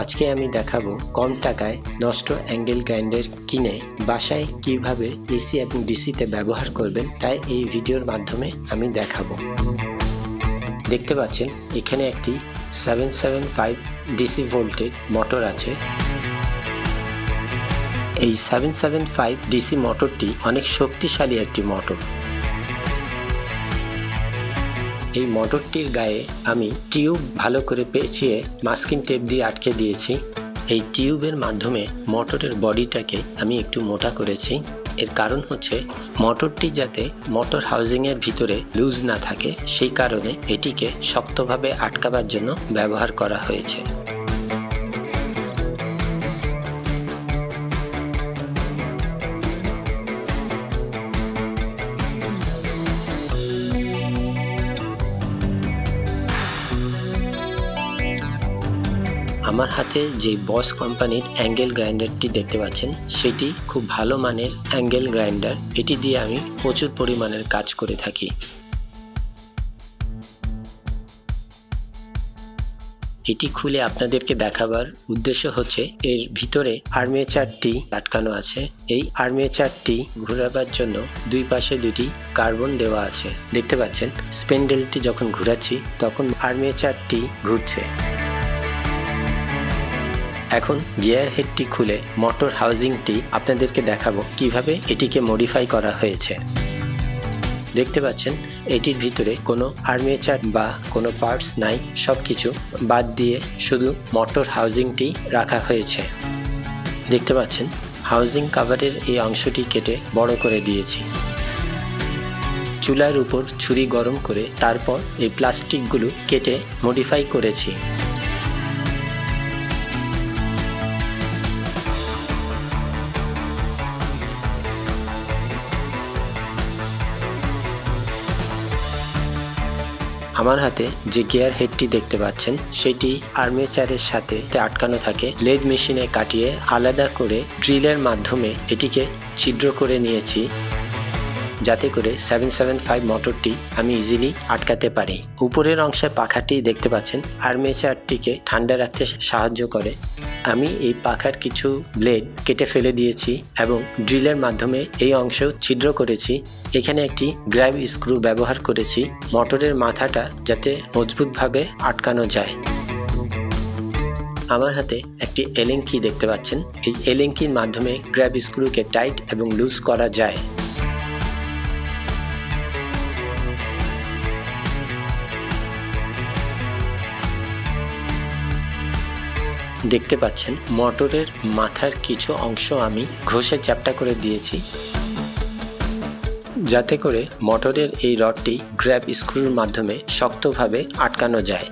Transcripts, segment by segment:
আজকে আমি দেখাবো কম টাকায় নষ্ট অ্যাঙ্গেল গ্রাইন্ডার কিনে বাসায় কিভাবে এসি এবং ডিসিতে ব্যবহার করবেন তাই এই ভিডিওর মাধ্যমে আমি দেখাবো। দেখতে পাচ্ছেন এখানে একটি 775 ডিসি ভোল্টেজ মোটর আছে। এই 775 ডিসি মোটরটি অনেক শক্তিশালী একটি মোটর। এই মোটরটির গায়ে আমি টিউব ভালো করে পেঁচিয়ে মাস্কিং টেপ দিয়ে আটকে দিয়েছি। এই টিউবের মাধ্যমে মোটরের বডিটাকে আমি একটু মোটা করেছি। এর কারণ হচ্ছে মোটরটি যাতে মোটর হাউজিংয়ের ভিতরে লুজ না থাকে, সেই কারণে এটিকে শক্তভাবে আটকাবার জন্য ব্যবহার করা হয়েছে। আমার হাতে যে বস কোম্পানির অ্যাঙ্গেল গ্রাইন্ডারটি দেখতে পাচ্ছেন সেটি খুব ভালো মানের অ্যাঙ্গেল গ্রাইন্ডার। এটি দিয়ে আমি প্রচুর পরিমাণের কাজ করে থাকি। এটি খুলে আপনাদেরকে দেখাবার উদ্দেশ্য হচ্ছে এর ভিতরে আর্মেচারটি আটকানো আছে। এই আর্মেচারটি ঘোরাবার জন্য দুই পাশে দুটি কার্বন দেওয়া আছে। দেখতে পাচ্ছেন স্পেন্ডেলটি যখন ঘোরাচ্ছি তখন আর্মেচারটি ঘুরছে। এখন গিয়ার হেডটি খুলে মোটর হাউজিংটি আপনাদেরকে দেখাবো কিভাবে এটিকে মডিফাই করা হয়েছে। দেখতে পাচ্ছেন এটির ভিতরে কোনো আর্মেচার বা কোনো পার্টস নাই, সবকিছু বাদ দিয়ে শুধু মোটর হাউজিংটি রাখা হয়েছে। দেখতে পাচ্ছেন হাউজিং কাভারের এই অংশটি কেটে বড় করে দিয়েছি। চুলার উপর ছুরি গরম করে তারপর এই প্লাস্টিকগুলো কেটে মডিফাই করেছি। আমার হাতে যে গিয়ার হেডটি দেখতে পাচ্ছেন সেটি আর্মেচারের সাথে আটকানো থাকে। লেদ মেশিনে কাটিয়ে আলাদা করে ড্রিলের মাধ্যমে এটিকে ছিদ্র করে নিয়েছি যাতে করে 775 মোটরটি আমি ইজিলি আটকাতে পারি। উপরের অংশে পাখাটি দেখতে পাচ্ছেন আর্মেচারটিকে ঠান্ডা রাখতে সাহায্য করে। আমি এই পাখার কিছু ব্লেড কেটে ফেলে দিয়েছি এবং ড্রিলের মাধ্যমে এই অংশেও ছিদ্র করেছি। এখানে একটি গ্র্যাব স্ক্রু ব্যবহার করেছি মোটরের মাথাটা যাতে মজবুতভাবে আটকানো যায়। আমার হাতে একটি এলিং কি দেখতে পাচ্ছেন। এই এলিং কির মাধ্যমে গ্র্যাব স্ক্রুকে টাইট এবং লুজ করা যায়। দেখতে পাচ্ছেন মোটরের মাথার কিছু অংশ আমি ঘষে চ্যাপ্টা করে দিয়েছি যাতে করে মোটরের এই রডটি গ্র্যাব স্ক্রুর মাধ্যমে শক্তভাবে আটকানো যায়।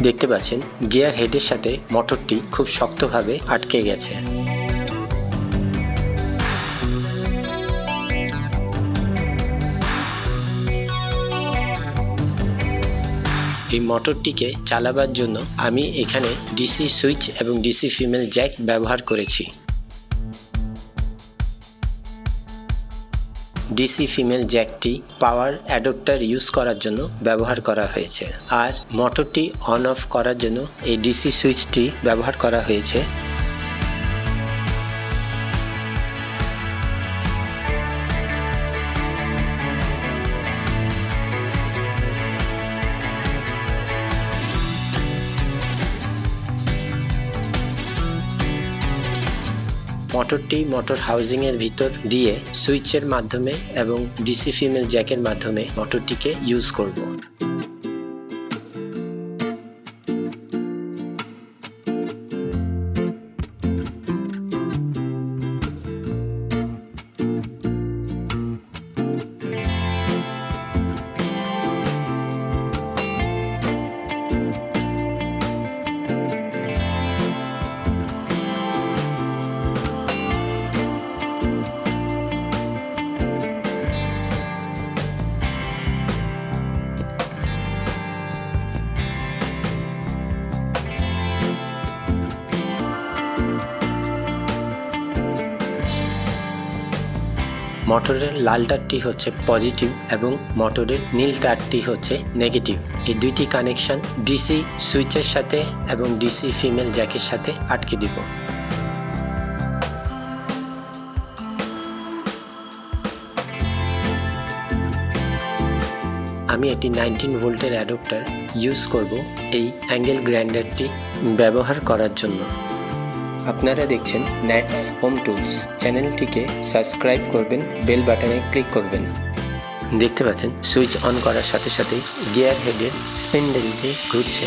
দেখতে পাচ্ছেন গিয়ার হেডের সাথে মোটরটি খুব শক্তভাবে আটকে গেছে। এই মোটরটিকে চালাবার জন্য আমি এখানে ডিসি সুইচ এবং ডিসি ফিমেল জ্যাক ব্যবহার করেছি। ডিসি ফিমেল জ্যাকটি পাওয়ার অ্যাডাপ্টার ইউজ করার জন্য ব্যবহার করা হয়েছে আর মোটরটি অন অফ করার জন্য এই ডিসি সুইচটি ব্যবহার করা হয়েছে। মোটরটি মোটর হাউজিংয়ের ভিতর দিয়ে সুইচের মাধ্যমে এবং ডিসি ফিমেল জ্যাকের মাধ্যমে মোটরটিকে ইউজ করব। মোটরের লাল তারটি হচ্ছে পজিটিভ এবং মোটরের নীল তারটি হচ্ছে নেগেটিভ। এই দুইটি কানেকশন ডিসি সুইচের সাথে এবং ডিসি ফিমেল জ্যাকের সাথে আটকে দিব। আমি এটি 19 ভোল্টের অ্যাডাপ্টার ইউজ করব এই অ্যাঙ্গেল গ্রাইন্ডারটি ব্যবহার করার জন্য। আপনারা দেখছেন ন্যাটস হোম টুলস, চ্যানেলটিকে সাবস্ক্রাইব করবেন, বেল বাটনে ক্লিক করবেন। দেখতে পাচ্ছেন সুইচ অন করার সাথে সাথেই গিয়ার হেডের স্পিন্ডেলটি ঘুরছে।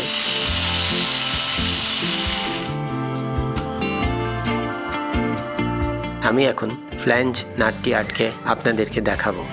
আমি এখন ফ্ল্যাঞ্জ নাটটি আটকে আপনাদেরকে দেখাবো।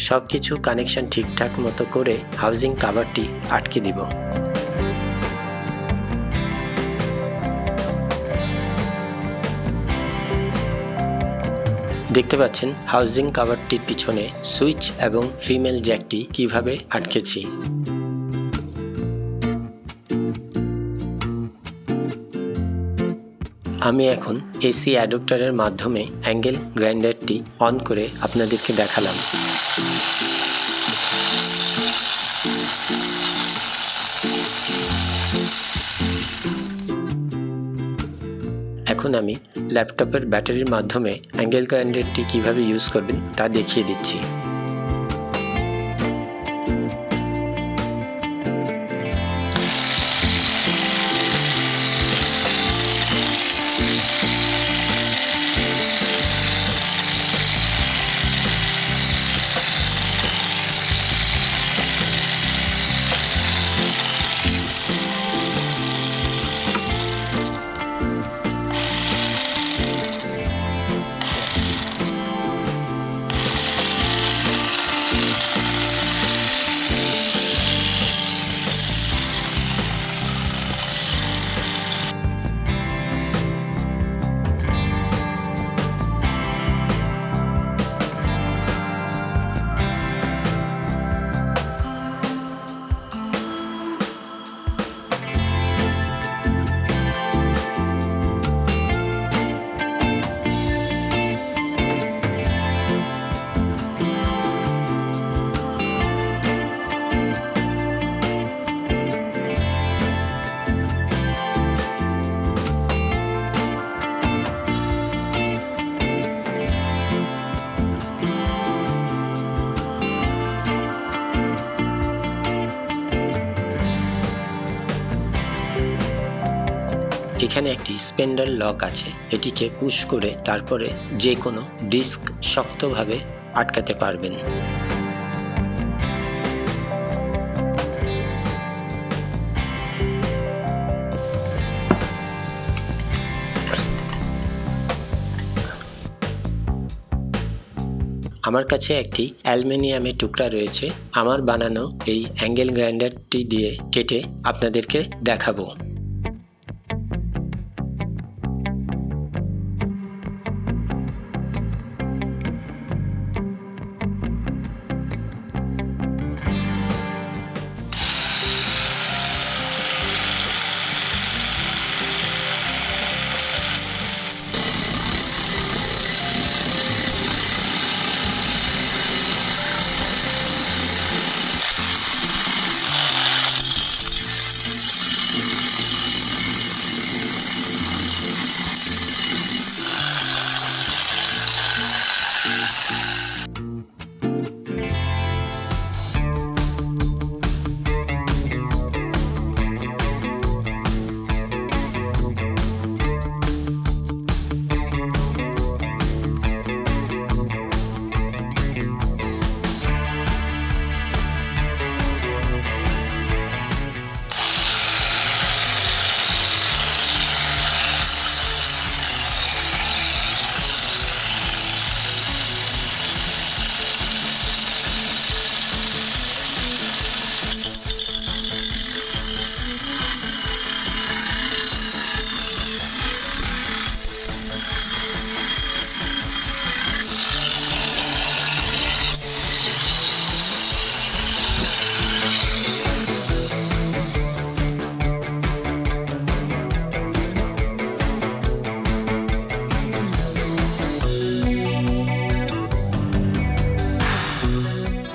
সবকিছু কানেকশন ঠিকঠাক মতো করে হাউজিং কাভারটি আটকে দিব। দেখতে পাচ্ছেন হাউজিং কাভারটির পিছনে সুইচ এবং ফিমেল জ্যাকটি কিভাবে আটকেছি। আমি এখন এসি অ্যাডাপ্টারের মাধ্যমে অ্যাঙ্গেল গ্রাইন্ডারটি অন করে আপনাদেরকে দেখালাম। এখন আমি ল্যাপটপের ব্যাটারির মাধ্যমে অ্যাঙ্গেল গ্রাইন্ডারটি কিভাবে ইউজ করবেন তা দেখিয়ে দিচ্ছি। এখানে একটি স্পেন্ডার লক আছে, এটিকে পুশ করে তারপরে যে কোনো ডিস্ক শক্তভাবে আটকাতে পারবেন। আমার কাছে একটি অ্যালুমিনিয়ামের টুকরা রয়েছে, আমার বানানো এই অ্যাঙ্গেল গ্রাইন্ডারটি দিয়ে কেটে আপনাদেরকে দেখাবো।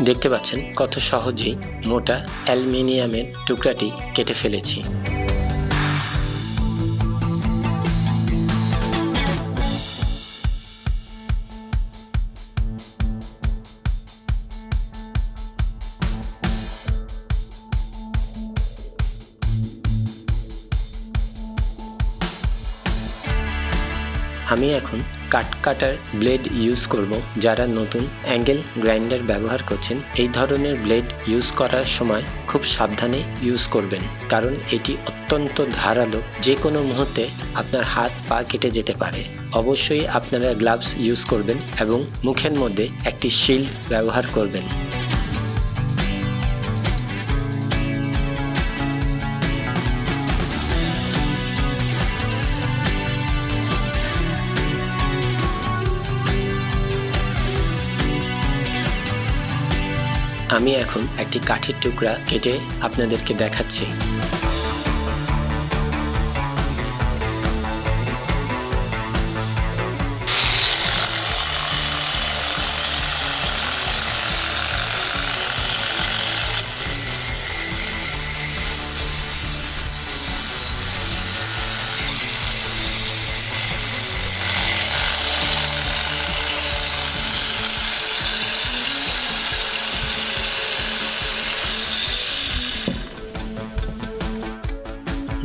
দেখতে পাচ্ছেন কত সহজেই মোটা অ্যালুমিনিয়ামের টুকরাটি কেটে ফেলেছি। আমি এখন কাটার ব্লেড ইউজ করব। যারা নতুন অ্যাঙ্গেল গ্রাইন্ডার ব্যবহার করছেন এই ধরনের ব্লেড ইউজ করার সময় খুব সাবধানে ইউজ করবেন, কারণ এটি অত্যন্ত ধারালো, যে কোনো মুহূর্তে আপনার হাত পা কেটে যেতে পারে। অবশ্যই আপনারা গ্লাভস ইউজ করবেন এবং মুখের মধ্যে একটি শিল্ড ব্যবহার করবেন। আমি এখন একটি কাঠের টুকরা কেটে আপনাদেরকে দেখাচ্ছি।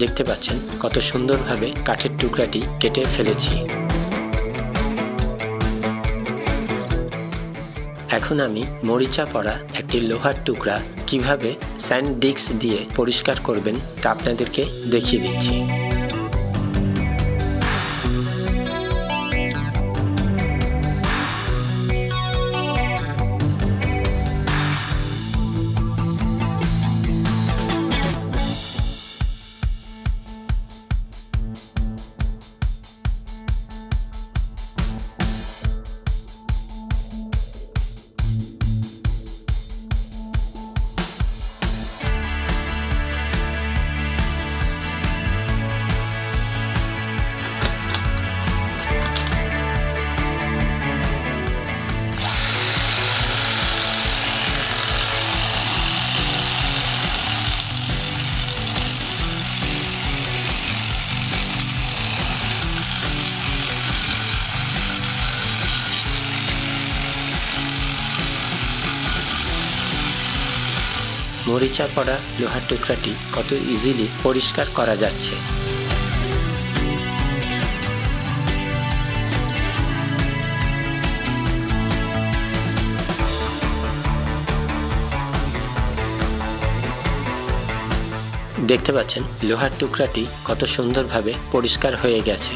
দেখতে পাচ্ছেন কত সুন্দরভাবে কাঠের টুকরাটি কেটে ফেলেছি। এখন আমি মরিচা পড়া একটি লোহার টুকরা কিভাবে স্যান্ড ডিস্ক দিয়ে পরিষ্কার করবেন তা আপনাদেরকে দেখিয়ে দিচ্ছি। মরিচা পড়া লোহার টুকরাটি কত ইজিলি পরিষ্কার করা যাচ্ছে। দেখতে পাচ্ছেন লোহার টুকরাটি কত সুন্দরভাবে পরিষ্কার হয়ে গেছে।